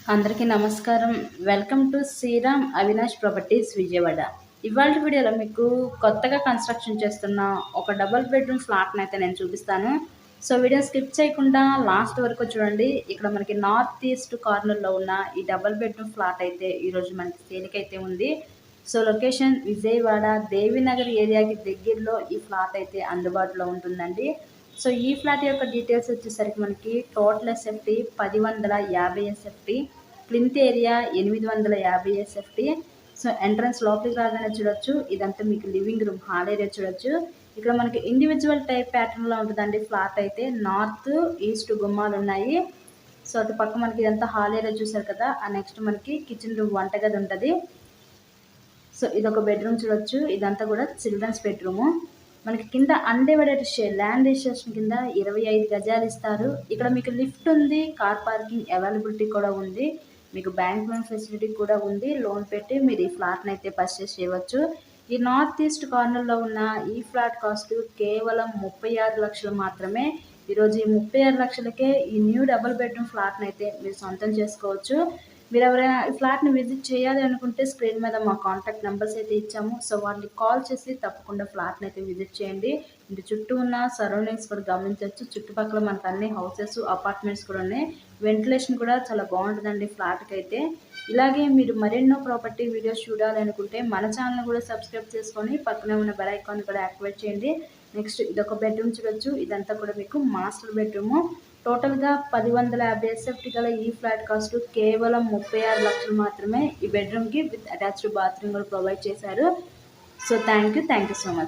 అందరికీ నమస్కారం. Welcome to Sriram Avinash properties Vijayawada. ఇవాల్టి వీడియోలో మీకు కొత్తగా కన్స్ట్రక్షన్ చేస్తున్న ఒక డబుల్ బెడ్రూమ్ ఫ్లాట్‌ని అయితే నేను చూపిస్తాను. సో వీడియో స్కిప్ చేయకుండా లాస్ట్ వరకు చూడండి. ఇక్కడ మనకి నార్త్ ఈస్ట్ కార్నర్‌లో ఉన్న ఈ డబుల్ బెడ్రూమ్ ఫ్లాట్ అయితే ఈరోజు మనకి సేల్‌కైతే ఉంది. సో లొకేషన్ విజయవాడ దేవినగర్ ఏరియాకి దగ్గరలో ఈ ఫ్లాట్ అయితే అందుబాటులో ఉంటుందండి. సో ఈ ఫ్లాట్ యొక్క డీటెయిల్స్ వచ్చేసరికి మనకి total SFT 1050 SFT, plinth area 850 SFT. So entrance లోపలికి రాగానే చూడొచ్చు, ఇదంతా మీకు లివింగ్ రూమ్ హాల్ ఏరియా చూడొచ్చు. ఇక్కడ మనకి ఇండివిజువల్ టైప్ ప్యాటర్న్లో ఉంటుందండి ఫ్లాట్ అయితే. నార్త్ ఈస్ట్ గుమ్మాలు ఉన్నాయి. సో అటు పక్క మనకి ఇదంతా హాల్ ఏరియా చూసారు కదా. ఆ నెక్స్ట్ మనకి కిచెన్ రూమ్ వంటగది ఉంటుంది. సో ఇదొక బెడ్రూమ్ చూడొచ్చు. ఇదంతా కూడా చిల్డ్రన్స్ బెడ్రూము. మనకి కింద అన్డివైడెడ్ షేర్ ల్యాండ్ రిజిస్ట్రేషన్ కింద 25 గజాలు ఇస్తారు. ఇక్కడ మీకు లిఫ్ట్ ఉంది, కార్ పార్కింగ్ అవైలబిలిటీ కూడా ఉంది, మీకు బ్యాంక్ లోన్ ఫెసిలిటీ కూడా ఉంది. లోన్ పెట్టి మీరు ఈ ఫ్లాట్ని అయితే పర్చేస్ చేయవచ్చు. ఈ నార్త్ ఈస్ట్ కార్నర్లో ఉన్న ఈ ఫ్లాట్ కాస్ట్ కేవలం 36 లక్షలు మాత్రమే. ఈరోజు ఈ 36 లక్షలకే ఈ న్యూ డబుల్ బెడ్రూమ్ ఫ్లాట్ని అయితే మీరు సొంతం చేసుకోవచ్చు. మీరు ఎవరైనా ఈ ఫ్లాట్ని విజిట్ చేయాలి అనుకుంటే స్క్రీన్ మీద మా కాంటాక్ట్ నెంబర్స్ అయితే ఇచ్చాము. సో వాళ్ళని కాల్ చేసి తప్పకుండా ఫ్లాట్ని అయితే విజిట్ చేయండి. ఇంటి చుట్టూ ఉన్న సరౌండింగ్స్ కూడా గమనించవచ్చు. చుట్టుపక్కల మనకు అన్ని హౌసెస్, అపార్ట్మెంట్స్ కూడా ఉన్నాయి. వెంటిలేషన్ కూడా చాలా బాగుంటుందండి ఫ్లాట్కి అయితే. ఇలాగే మీరు మరెన్నో ప్రాపర్టీ వీడియోస్ చూడాలనుకుంటే మన ఛానల్ కూడా సబ్స్క్రైబ్ చేసుకొని పక్కనే ఉన్న బెల్ ఐకాన్ కూడా యాక్టివేట్ చేయండి. నెక్స్ట్ ఇదొక బెడ్రూమ్ చూడొచ్చు. ఇదంతా కూడా మీకు మాస్టర్ బెడ్రూము. టోటల్గా 1050 ఎస్ఎఫ్టీ గల ఈ ఫ్లాట్ కాస్ట్ కేవలం 36 లక్షలు మాత్రమే. ఈ బెడ్రూమ్కి విత్ అటాచ్డ్ బాత్రూమ్ కూడా ప్రొవైడ్ చేశారు. So thank you so much.